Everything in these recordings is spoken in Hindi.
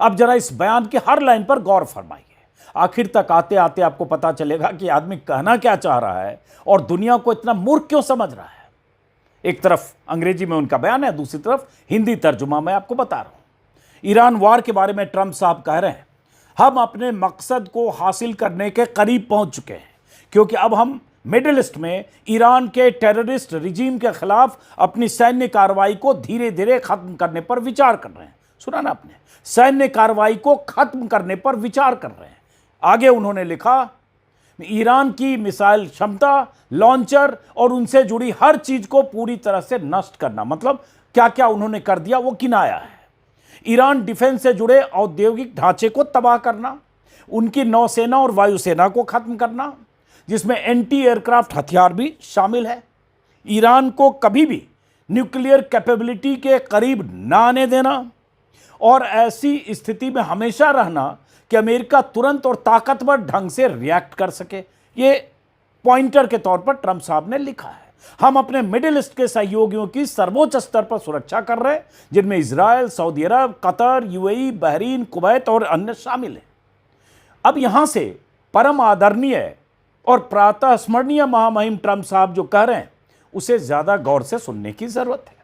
अब जरा इस बयान की हर लाइन पर गौर फरमाइए। आखिर तक आते आते आपको पता चलेगा कि आदमी कहना क्या चाह रहा है और दुनिया को इतना मूर्ख क्यों समझ रहा है। एक तरफ अंग्रेजी में उनका बयान है, दूसरी तरफ हिंदी तर्जुमा मैं आपको बता रहा हूं। ईरान वार के बारे में ट्रंप साहब कह रहे हैं, हम अपने मकसद को हासिल करने के करीब पहुंच चुके हैं, क्योंकि अब हम मिडिल ईस्ट में ईरान के टेररिस्ट रिजीम के खिलाफ अपनी सैन्य कार्रवाई को धीरे धीरे खत्म करने पर विचार कर रहे हैं। सुना ना आपने, सैन्य कार्रवाई को खत्म करने पर विचार कर रहे हैं। आगे उन्होंने लिखा, ईरान की मिसाइल क्षमता, लॉन्चर और उनसे जुड़ी हर चीज को पूरी तरह से नष्ट करना। मतलब क्या क्या उन्होंने कर दिया वो किनाया है। ईरान डिफेंस से जुड़े औद्योगिक ढांचे को तबाह करना, उनकी नौसेना और वायुसेना को खत्म करना, जिसमें एंटी एयरक्राफ्ट हथियार भी शामिल है। ईरान को कभी भी न्यूक्लियर कैपेबिलिटी के करीब ना आने देना और ऐसी स्थिति में हमेशा रहना कि अमेरिका तुरंत और ताकतवर ढंग से रिएक्ट कर सके। ये पॉइंटर के तौर पर ट्रंप साहब ने लिखा है। हम अपने मिडिल ईस्ट के सहयोगियों की सर्वोच्च स्तर पर सुरक्षा कर रहे हैं, जिनमें इजराइल, सऊदी अरब, कतर, यूएई, बहरीन, कुवैत और अन्य शामिल हैं। अब यहां से परम आदरणीय और प्रातः स्मरणीय महामहिम ट्रंप साहब जो कह रहे हैं उसे ज्यादा गौर से सुनने की जरूरत है।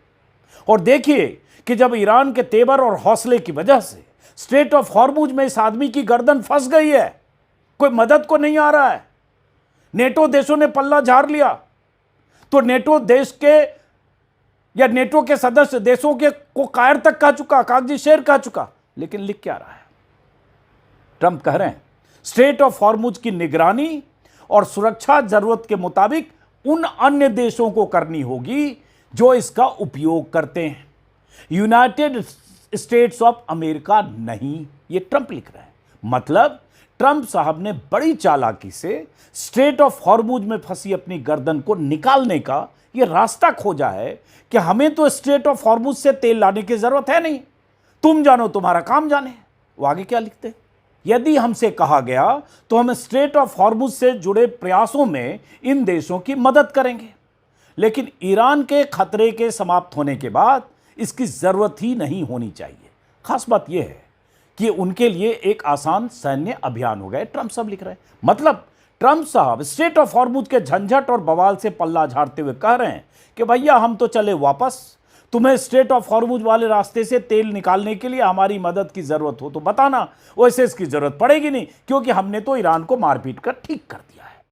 और देखिए कि जब ईरान के तेवर और हौसले की वजह से स्ट्रेट ऑफ हॉर्मुज में इस आदमी की गर्दन फंस गई है, कोई मदद को नहीं आ रहा है, नेटो देशों ने पल्ला झाड़ लिया, तो नेटो देश के या नेटो के सदस्य देशों के को कायर तक कह चुका, कागजी शेर कह चुका, लेकिन लिख क्या रहा है? ट्रंप कह रहे हैं स्ट्रेट ऑफ हॉर्मुज की निगरानी और सुरक्षा जरूरत के मुताबिक उन अन्य देशों को करनी होगी जो इसका उपयोग करते हैं, यूनाइटेड स्टेट्स ऑफ अमेरिका नहीं। ये ट्रंप लिख रहे हैं। मतलब ट्रंप साहब ने बड़ी चालाकी से स्ट्रेट ऑफ हॉर्मुज में फंसी अपनी गर्दन को निकालने का यह रास्ता खोजा है कि हमें तो स्ट्रेट ऑफ हॉर्मुज से तेल लाने की जरूरत है नहीं, तुम जानो तुम्हारा काम जाने। वो आगे क्या लिखते, यदि हमसे कहा गया तो हम स्ट्रेट ऑफ हॉर्मुज से जुड़े प्रयासों में इन देशों की मदद करेंगे, लेकिन ईरान के खतरे के समाप्त होने के बाद इसकी जरूरत ही नहीं होनी चाहिए। खास बात यह है कि उनके लिए एक आसान सैन्य अभियान हो गए, ट्रंप साहब लिख रहे हैं। मतलब ट्रंप साहब स्ट्रेट ऑफ हॉर्मुज के झंझट और बवाल से पल्ला झाड़ते हुए कह रहे हैं कि भैया हम तो चले वापस, तुम्हें स्ट्रेट ऑफ हॉर्मुज वाले रास्ते से तेल निकालने के लिए हमारी मदद की जरूरत हो तो बताना, वैसे इसकी जरूरत पड़ेगी नहीं, क्योंकि हमने तो ईरान को मारपीट कर ठीक कर दिया है।